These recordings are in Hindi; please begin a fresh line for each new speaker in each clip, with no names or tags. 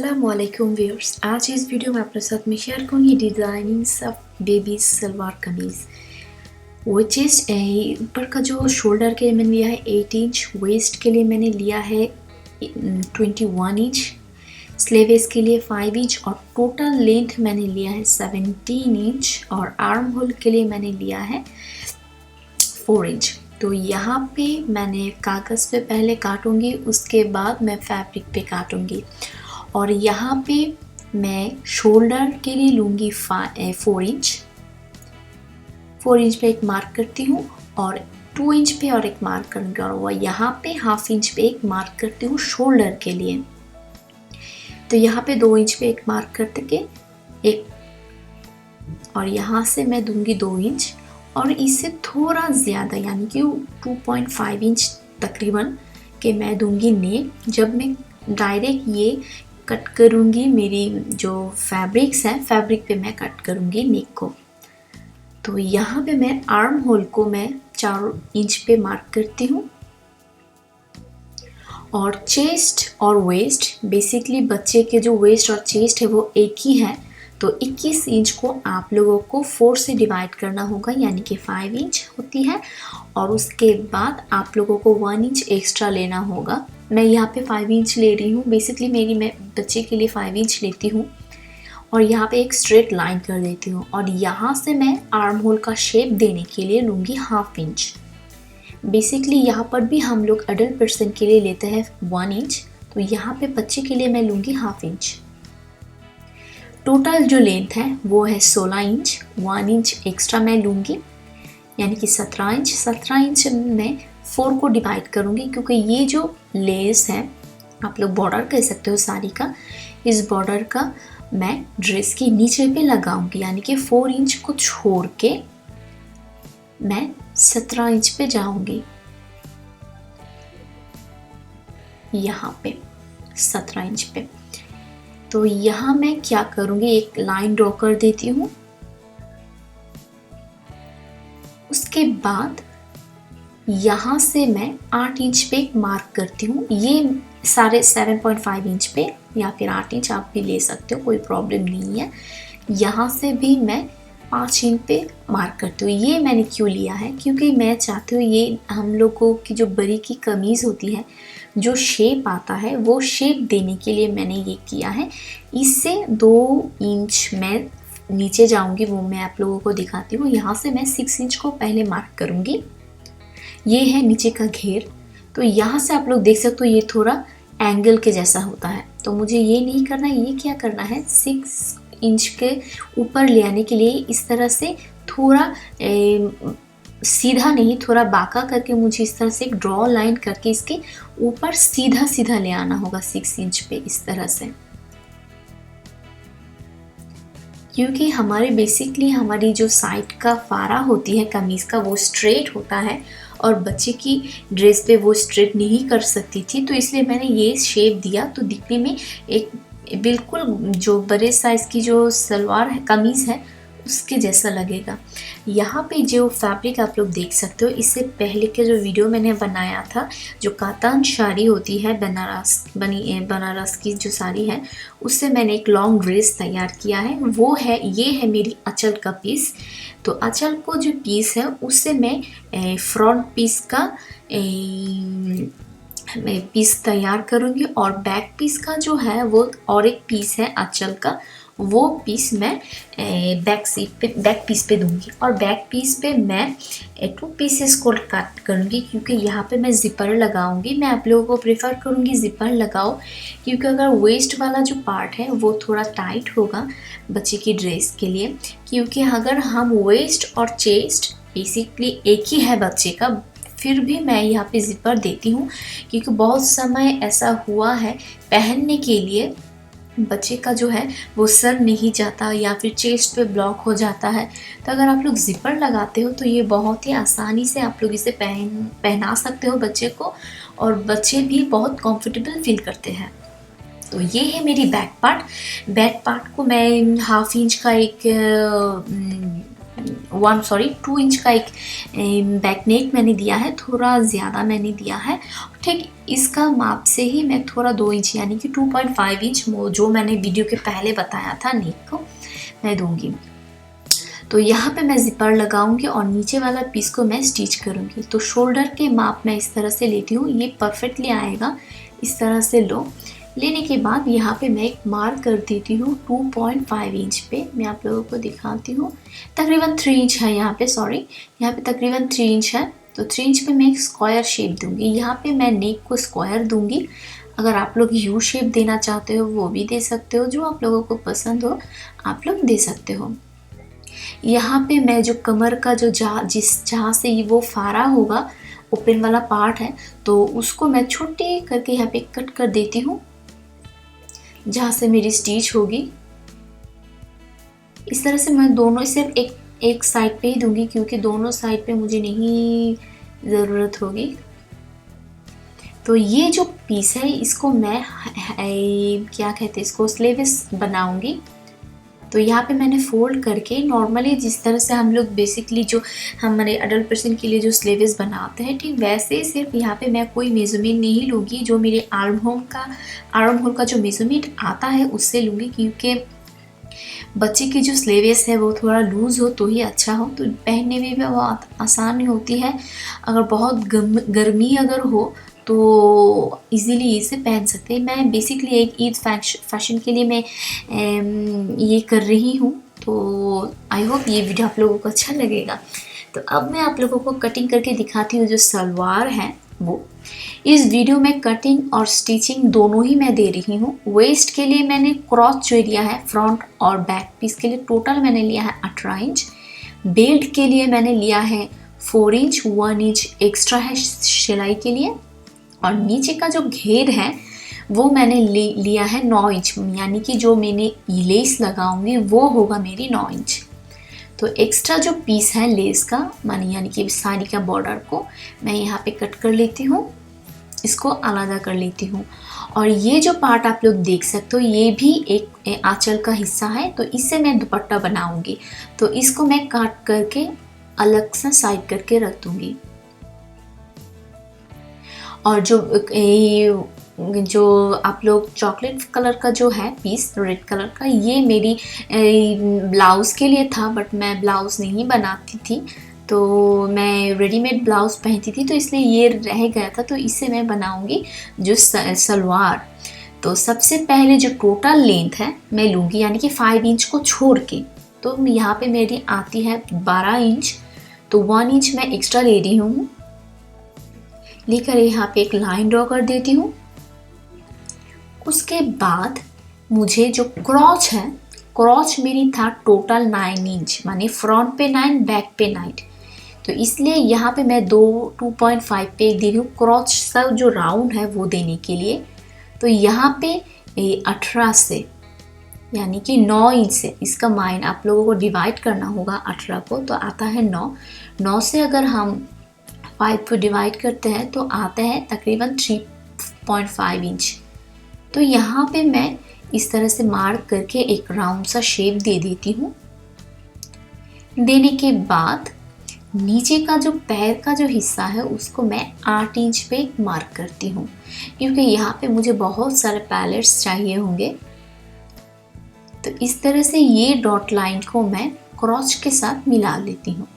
अस्सलामुअलैकुम व्यूअर्स। आज इस वीडियो में अपने साथ मैं शेयर करूँगी designings of baby salwar kameez. वो चीज़ ऊपर का जो शोल्डर के लिए मैंने लिया है 8 इंच, वेस्ट के लिए मैंने लिया है 21 इंच, स्लीव्स के लिए 5 इंच और टोटल लेंथ मैंने लिया है 17 इंच और आर्म होल के लिए मैंने लिया है 4 इंच। तो यहाँ पे मैंने कागज़ पे पहले काटूंगी, उसके बाद मैं फैब्रिक पे काटूंगी। और यहाँ पे मैं शोल्डर के लिए लूँगी 4 इंच। 4 इंच पे एक मार्क करती हूँ और 2 इंच पे और एक मार्क करूँगी और वह यहाँ पे हाफ इंच पे एक मार्क करती हूँ शोल्डर के लिए। तो यहाँ पे 2 इंच पे एक मार्क करके एक और यहाँ से मैं दूंगी 2 इंच और इससे थोड़ा ज़्यादा यानी कि 2.5 इंच तकरीबन के मैं दूंगी नेक। जब मैं डायरेक्ट ये कट करूँगी, मेरी जो फैब्रिक्स हैं फैब्रिक पे मैं कट करूँगी नेक को। तो यहाँ पे मैं आर्म होल को मैं 4 इंच पे मार्क करती हूँ और चेस्ट और वेस्ट, बेसिकली बच्चे के जो वेस्ट और चेस्ट है वो एक ही है। तो 21 इंच को आप लोगों को 4 से डिवाइड करना होगा यानी कि 5 इंच होती है और उसके बाद आप लोगों को 1 इंच एक्स्ट्रा लेना होगा। मैं यहाँ पे 5 इंच ले रही हूँ, बेसिकली मैं बच्चे के लिए 5 इंच लेती हूँ और यहाँ पे एक स्ट्रेट लाइन कर देती हूँ और यहाँ से मैं आर्म होल का शेप देने के लिए लूँगी हाफ इंच। बेसिकली यहाँ पर भी हम लोग अडल्ट पर्सन के लिए लेते हैं 1 इंच, तो यहाँ पे बच्चे के लिए मैं लूँगी हाफ इंच। टोटल जो लेंथ है वो है 16 इंच, 1 इंच एक्स्ट्रा मैं लूँगी यानी कि 17 इंच। 17 इंच में 4 को डिवाइड करूँगी क्योंकि ये जो लेस है, आप लोग बॉर्डर कह सकते हो साड़ी का, इस बॉर्डर का मैं ड्रेस के नीचे पे लगाऊंगी यानी कि 4 इंच को छोड़ के मैं 17 इंच पे जाऊंगी। यहाँ पे 17 इंच पे तो यहाँ मैं क्या करूँगी, एक लाइन ड्रॉ कर देती हूँ। उसके बाद यहाँ से मैं 8 इंच पे एक मार्क करती हूँ। ये सारे 7.5 इंच पे या फिर 8 इंच आप भी ले सकते हो, कोई प्रॉब्लम नहीं है। यहाँ से भी मैं 5 इंच पे मार्क करती हूँ। ये मैंने क्यों लिया है, क्योंकि मैं चाहती हूँ ये हम लोगों की जो बरी की कमीज़ होती है, जो शेप आता है वो शेप देने के लिए मैंने ये किया है। इससे 2 इंच मैं नीचे जाऊंगी, वो मैं आप लोगों को दिखाती हूँ। यहाँ से मैं 6 इंच को पहले मार्क करूँगी। ये है नीचे का घेर, तो यहाँ से आप लोग देख सकते हो ये थोड़ा एंगल के जैसा होता है। तो मुझे ये नहीं करना है, ये क्या करना है 6 इंच के ऊपर ले आने के लिए इस तरह से थोड़ा सीधा नहीं, थोड़ा बांका करके मुझे इस तरह से एक ड्रॉ लाइन करके इसके ऊपर सीधा सीधा ले आना होगा 6 इंच पे इस तरह से। क्योंकि हमारी जो साइड का फारा होती है कमीज़ का वो स्ट्रेट होता है और बच्चे की ड्रेस पे वो स्ट्रेट नहीं कर सकती थी, तो इसलिए मैंने ये शेप दिया। तो दिखने में एक बिल्कुल जो बड़े साइज़ की जो सलवार है कमीज़ है उसके जैसा लगेगा। यहाँ पे जो फैब्रिक आप लोग देख सकते हो, इससे पहले के जो वीडियो मैंने बनाया था, जो कातान साड़ी होती है बनारस की जो साड़ी है, उससे मैंने एक लॉन्ग ड्रेस तैयार किया है। ये है मेरी आंचल का पीस। तो आंचल को जो पीस है उससे मैं फ्रंट पीस का मैं पीस तैयार करूँगी और बैक पीस का जो है वो और एक पीस है आंचल का, वो पीस मैं बैक पीस पे दूंगी। और बैक पीस पे मैं 2 पीसेस को कट करूँगी क्योंकि यहाँ पे मैं ज़िपर लगाऊंगी। मैं आप लोगों को प्रेफर करूँगी ज़िपर लगाओ, क्योंकि अगर वेस्ट वाला जो पार्ट है वो थोड़ा टाइट होगा बच्चे की ड्रेस के लिए। क्योंकि अगर हम वेस्ट और चेस्ट बेसिकली एक ही है बच्चे का, फिर भी मैं यहाँ पे ज़िपर देती हूँ क्योंकि बहुत समय ऐसा हुआ है पहनने के लिए बच्चे का जो है वो सर नहीं जाता या फिर चेस्ट पे ब्लॉक हो जाता है। तो अगर आप लोग ज़िपर लगाते हो तो ये बहुत ही आसानी से आप लोग इसे पहना सकते हो बच्चे को और बच्चे भी बहुत कंफर्टेबल फील करते हैं। तो ये है मेरी बैक पार्ट को मैं हाफ इंच का एक 2 इंच का एक बैक नेक मैंने दिया है, थोड़ा ज़्यादा मैंने दिया है। ठीक इसका माप से ही मैं थोड़ा 2 इंच यानी कि 2.5 इंच जो मैंने वीडियो के पहले बताया था नेक को मैं दूंगी। तो यहाँ पे मैं ज़िपर लगाऊंगी और नीचे वाला पीस को मैं स्टिच करूंगी। तो शोल्डर के माप मैं इस तरह से लेती हूँ, ये परफेक्टली आएगा। इस तरह से लो, लेने के बाद यहाँ पे मैं एक मार्क कर देती हूँ 2.5 इंच पे। मैं आप लोगों को दिखाती हूँ, तकरीबन 3 इंच है यहाँ पे, सॉरी यहाँ पे तकरीबन 3 इंच है। तो 3 इंच पे मैं एक स्क्वायर शेप दूंगी। यहाँ पे मैं नेक को स्क्वायर दूंगी। अगर आप लोग यू शेप देना चाहते हो वो भी दे सकते हो, जो आप लोगों को पसंद हो आप लोग दे सकते हो। यहाँ पे मैं जो कमर का जो जहाँ से वो फारा होगा, ओपन वाला पार्ट है, तो उसको मैं छोटे करके यहाँ पे कट कर देती हूँ जहाँ से मेरी स्टिच होगी। इस तरह से मैं दोनों सिर्फ एक साइड पे ही दूंगी, क्योंकि दोनों साइड पे मुझे नहीं ज़रूरत होगी। तो ये जो पीस है इसको मैं क्या कहते हैं, इसको स्लीव्स बनाऊंगी। तो यहाँ पे मैंने फोल्ड करके नॉर्मली जिस तरह से हम लोग बेसिकली जो हमारे अडल्ट पर्सन के लिए जो स्लीव्स बनाते हैं, ठीक वैसे सिर्फ यहाँ पे मैं कोई मेजरमेंट नहीं लूँगी। जो मेरे आर्म होल का जो मेजरमेंट आता है उससे लूँगी, क्योंकि बच्चे की जो स्लीव्स है वो थोड़ा लूज़ हो तो ही अच्छा हो, तो पहनने में भी बहुत आसान होती है। अगर बहुत गर्मी अगर हो तो इजीली इसे पहन सकते हैं। मैं बेसिकली एक ईद फैशन के लिए मैं ये कर रही हूँ, तो आई होप ये वीडियो आप लोगों को अच्छा लगेगा। तो अब मैं आप लोगों को कटिंग करके दिखाती हूँ। जो सलवार है वो इस वीडियो में कटिंग और स्टिचिंग दोनों ही मैं दे रही हूँ। वेस्ट के लिए मैंने क्रॉस जो लिया है फ्रंट और बैक पीस के लिए टोटल मैंने लिया है 18 इंच। बेल्ट के लिए मैंने लिया है 4 इंच, 1 इंच एक्स्ट्रा है सिलाई के लिए। और नीचे का जो घेर है वो मैंने लिया है 9 इंच, यानी कि जो मैंने लेस लगाऊंगी वो होगा मेरी 9 इंच। तो एक्स्ट्रा जो पीस है लेस का मानी यानी कि साड़ी का बॉर्डर को मैं यहाँ पे कट कर लेती हूँ, इसको अलग कर लेती हूँ। और ये जो पार्ट आप लोग देख सकते हो ये भी एक आंचल का हिस्सा है, तो इससे मैं दुपट्टा बनाऊंगी। तो इसको मैं काट करके अलग से साइड करके रख दूंगी। और जो आप लोग चॉकलेट कलर का जो है पीस रेड कलर का, ये मेरी ब्लाउज़ के लिए था, बट मैं ब्लाउज़ नहीं बनाती थी, तो मैं रेडीमेड ब्लाउज़ पहनती थी, तो इसलिए ये रह गया था। तो इससे मैं बनाऊंगी जो सलवार। तो सबसे पहले जो टोटल लेंथ है मैं लूँगी, यानी कि 5 इंच को छोड़ के। तो यहाँ पे मेरी आती है 12 इंच, तो 1 इंच मैं एक्स्ट्रा ले रही हूँ। लेकर यहाँ पे एक लाइन ड्रॉ कर देती हूँ। उसके बाद मुझे जो क्रॉच है, क्रॉच मेरी था टोटल 9 इंच, माने फ्रंट पे 9 बैक पे 9। तो इसलिए यहाँ पे मैं 2.5 पे दे रही हूँ क्रॉच सब जो राउंड है वो देने के लिए। तो यहाँ पे 18 से यानी कि 9 इंच से इसका माइन आप लोगों को डिवाइड करना होगा। 18 को तो आता है 9 से अगर हम 5 को डिवाइड करते हैं तो आता है तकरीबन 3.5 इंच। तो यहाँ पे मैं इस तरह से मार्क करके एक राउंड सा शेप दे देती हूँ। देने के बाद नीचे का जो पैर का जो हिस्सा है उसको मैं 8 इंच पे मार्क करती हूँ, क्योंकि यहाँ पे मुझे बहुत सारे पैलेट्स चाहिए होंगे। तो इस तरह से ये डॉट लाइन को मैं क्रॉच के साथ मिला लेती हूँ।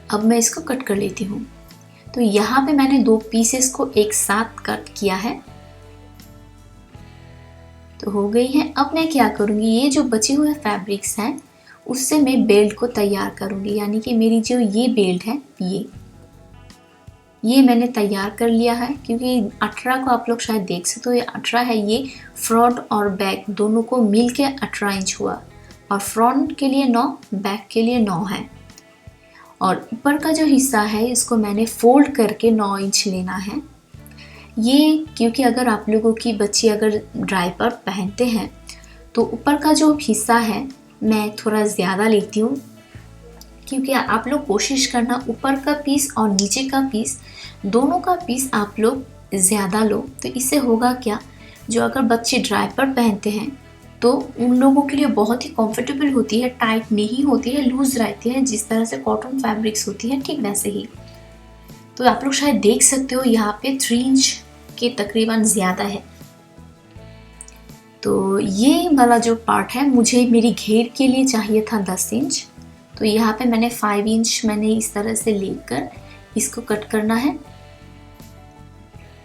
अब मैं इसको कट कर लेती हूँ। तो यहाँ पे मैंने 2 पीसेस को एक साथ कट किया है, तो हो गई है। अब मैं क्या करूँगी, ये जो बचे हुए फैब्रिक्स हैं उससे मैं बेल्ट को तैयार करूँगी, यानी कि मेरी जो ये बेल्ट है ये मैंने तैयार कर लिया है। क्योंकि 18 को आप लोग शायद देख सकते हो, ये 18 है, ये फ्रंट और बैक दोनों को मिल के 18 इंच हुआ। और फ्रंट के लिए 9, बैक के लिए 9 है। और ऊपर का जो हिस्सा है इसको मैंने फोल्ड करके 9 इंच लेना है। ये क्योंकि अगर आप लोगों की बच्ची अगर डायपर पहनते हैं तो ऊपर का जो हिस्सा है मैं थोड़ा ज़्यादा लेती हूँ, क्योंकि आप लोग कोशिश करना ऊपर का पीस और नीचे का पीस दोनों का पीस आप लोग ज़्यादा लो। तो इससे होगा क्या, जो अगर बच्चे डायपर पहनते हैं तो उन लोगों के लिए बहुत ही कंफर्टेबल होती है, टाइट नहीं होती है, लूज रहती है, जिस तरह से कॉटन फैब्रिक्स होती है ठीक वैसे ही। तो आप लोग शायद देख सकते हो यहाँ पे 3 इंच के तकरीबन ज़्यादा है। तो ये वाला जो पार्ट है मुझे मेरी घेर के लिए चाहिए था 10 इंच। तो यहाँ पे मैंने 5 इंच मैंने इस तरह से लेकर इसको कट करना है।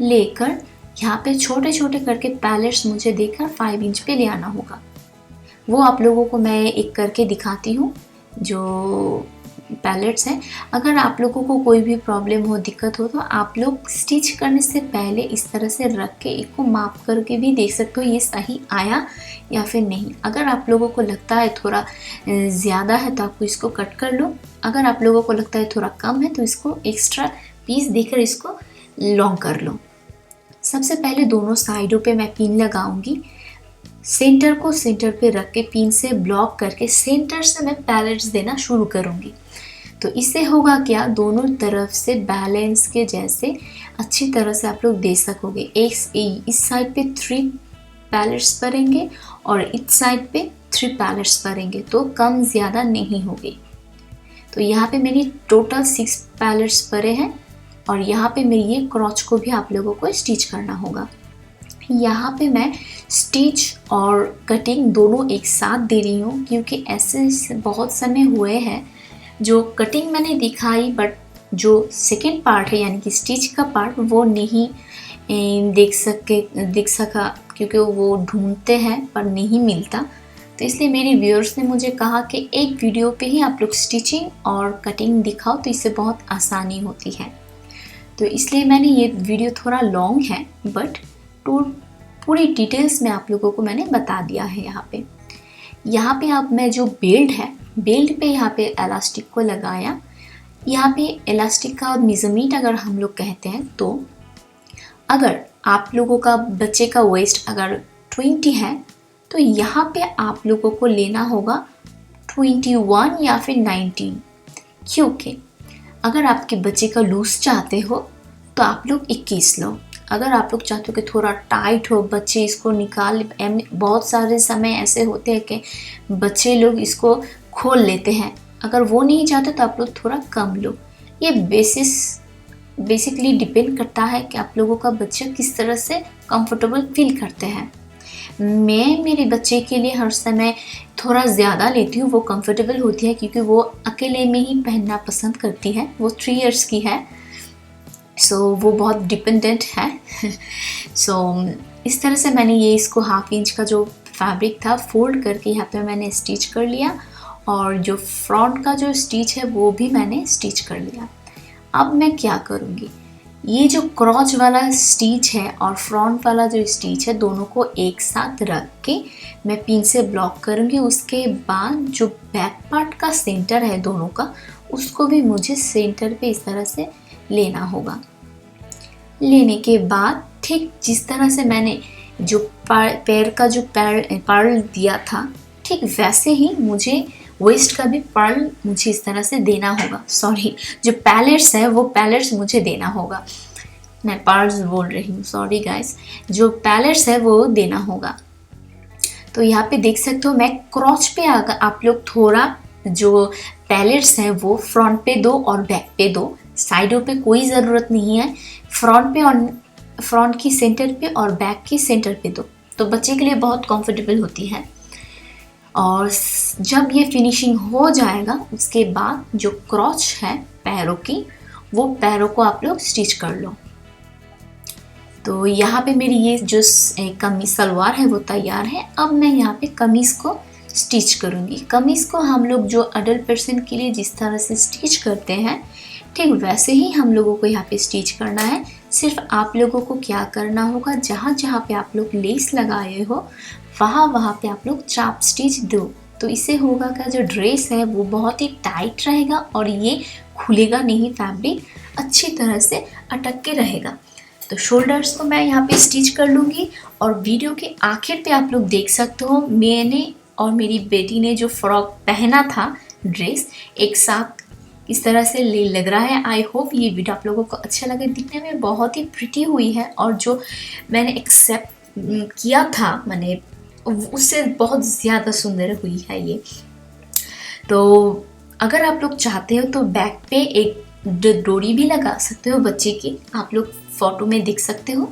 लेकर यहाँ पे छोटे छोटे करके पैलेट्स मुझे देकर 5 इंच पे ले आना होगा। वो आप लोगों को मैं एक करके दिखाती हूँ जो पैलेट्स हैं। अगर आप लोगों को कोई भी प्रॉब्लम हो, दिक्कत हो, तो आप लोग स्टिच करने से पहले इस तरह से रख के एक को माप करके भी देख सकते हो ये सही आया या फिर नहीं। अगर आप लोगों को लगता है थोड़ा ज़्यादा है तो आपको इसको कट कर लो। अगर आप लोगों को लगता है थोड़ा कम है तो इसको एक्स्ट्रा पीस देकर इसको लॉन्ग कर लो। सबसे पहले दोनों साइडों पे मैं पिन लगाऊंगी। सेंटर को सेंटर पे रख के पिन से ब्लॉक करके सेंटर से मैं पैलेट्स देना शुरू करूंगी। तो इससे होगा क्या, दोनों तरफ से बैलेंस के जैसे अच्छी तरह से आप लोग दे सकोगे। इस साइड पे 3 पैलेट्स पड़ेंगे और इस साइड पे 3 पैलेट्स पड़ेंगे, तो कम ज़्यादा नहीं होगी। तो यहाँ पे मेरी टोटल 6 पैलेट्स पड़े हैं और यहाँ पे मेरी ये क्रॉच को भी आप लोगों को स्टिच करना होगा। यहाँ पे मैं स्टिच और कटिंग दोनों एक साथ दे रही हूँ, क्योंकि ऐसे बहुत समय हुए हैं जो कटिंग मैंने दिखाई बट जो सेकेंड पार्ट है यानी कि स्टिच का पार्ट वो नहीं दिख सका, क्योंकि वो ढूंढते हैं पर नहीं मिलता। तो इसलिए मेरे व्यूअर्स ने मुझे कहा कि एक वीडियो पे ही आप लोग स्टिचिंग और कटिंग दिखाओ तो इससे बहुत आसानी होती है। तो इसलिए मैंने ये वीडियो थोड़ा लॉन्ग है बट पूरी डिटेल्स में आप लोगों को मैंने बता दिया है। यहाँ पे अब मैं जो बेल्ट पे यहाँ पे इलास्टिक को लगाया। यहाँ पे इलास्टिक का मेजरमेंट अगर हम लोग कहते हैं तो अगर आप लोगों का बच्चे का वेस्ट अगर 20 है तो यहाँ पे आप लोगों को लेना होगा 21 या फिर 19, क्योंकि अगर आपके बच्चे का लूज चाहते हो तो आप लोग 21 लो। अगर आप लोग चाहते हो कि थोड़ा टाइट हो, बच्चे इसको निकाल, बहुत सारे समय ऐसे होते हैं कि बच्चे लोग इसको खोल लेते हैं, अगर वो नहीं चाहते तो आप लोग थोड़ा कम लो। ये बेसिकली डिपेंड करता है कि आप लोगों का बच्चा किस तरह से कंफर्टेबल फील करते हैं। मैं मेरे बच्चे के लिए हर समय थोड़ा ज़्यादा लेती हूँ, वो कंफर्टेबल होती है क्योंकि वो अकेले में ही पहनना पसंद करती है। वो 3 इयर्स की है, सो वो बहुत डिपेंडेंट है। सो इस तरह से मैंने ये इसको 1/2 इंच का जो फैब्रिक था फोल्ड करके यहाँ पे मैंने स्टिच कर लिया और जो फ्रंट का जो स्टिच है वो भी मैंने स्टिच कर लिया। अब मैं क्या करूँगी, ये जो क्रॉच वाला स्टिच है और फ्रंट वाला जो स्टिच है दोनों को एक साथ रख के मैं पिन से ब्लॉक करूँगी। उसके बाद जो बैक पार्ट का सेंटर है दोनों का, उसको भी मुझे सेंटर पे इस तरह से लेना होगा। लेने के बाद ठीक जिस तरह से मैंने जो पैर का जो पर्ल दिया था ठीक वैसे ही मुझे वेस्ट का भी पर्ल मुझे इस तरह से देना होगा। सॉरी, जो पैलेट्स है वो पैलेट्स मुझे देना होगा, मैं पर्ल्स बोल रही हूँ, सॉरी गाइस। जो पैलेट्स है वो देना होगा। तो यहाँ पे देख सकते हो मैं क्रॉच पे आप लोग थोड़ा जो पैलेट्स हैं वो फ्रंट पे दो और बैक पे दो, साइडों पे कोई ज़रूरत नहीं है। फ्रंट पे और फ्रंट की सेंटर पे और बैक की सेंटर पे दो, तो बच्चे के लिए बहुत कंफर्टेबल होती है। और जब ये फिनिशिंग हो जाएगा उसके बाद जो क्रॉच है पैरों की, वो पैरों को आप लोग स्टिच कर लो। तो यहाँ पे मेरी ये जो कमीज सलवार है वो तैयार है। अब मैं यहाँ पे कमीज़ को स्टिच करूँगी। कमीज़ को हम लोग जो अडल्ट पर्सन के लिए जिस तरह से स्टिच करते हैं ठीक वैसे ही हम लोगों को यहाँ पे स्टिच करना है। सिर्फ आप लोगों को क्या करना होगा, जहाँ जहाँ पे आप लोग लेस लगाए हो वहाँ पे आप लोग चाप स्टिच दो। तो इससे होगा क्या, जो ड्रेस है वो बहुत ही टाइट रहेगा और ये खुलेगा नहीं, फैब्रिक अच्छी तरह से अटक के रहेगा। तो शोल्डर्स को मैं यहाँ पे स्टिच कर लूँगी और वीडियो के आखिर पे आप लोग देख सकते हो मैंने और मेरी बेटी ने जो फ्रॉक पहना था ड्रेस एक साथ इस तरह से लग रहा है। आई होप ये वीडियो आप लोगों को अच्छा लगे। दिखने में बहुत ही प्रिटी हुई है और जो मैंने एक्सेप्ट किया था, मैंने उससे बहुत ज़्यादा सुंदर हुई है ये। तो अगर आप लोग चाहते हो तो बैक पे एक डोरी भी लगा सकते हो बच्चे की, आप लोग फ़ोटो में देख सकते हो।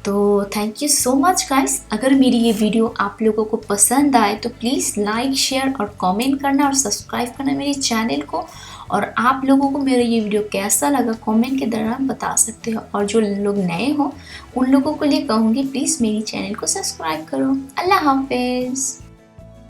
तो thank you so much guys. अगर मेरी ये वीडियो आप लोगों को पसंद आए तो प्लीज़ लाइक, शेयर और कमेंट करना और सब्सक्राइब करना मेरे चैनल को। और आप लोगों को मेरा ये वीडियो कैसा लगा कमेंट के दौरान बता सकते हो। और जो लोग नए हो उन लोगों को लिए कहूँगी प्लीज़ मेरी चैनल को सब्सक्राइब करो। अल्लाह हाफिज़।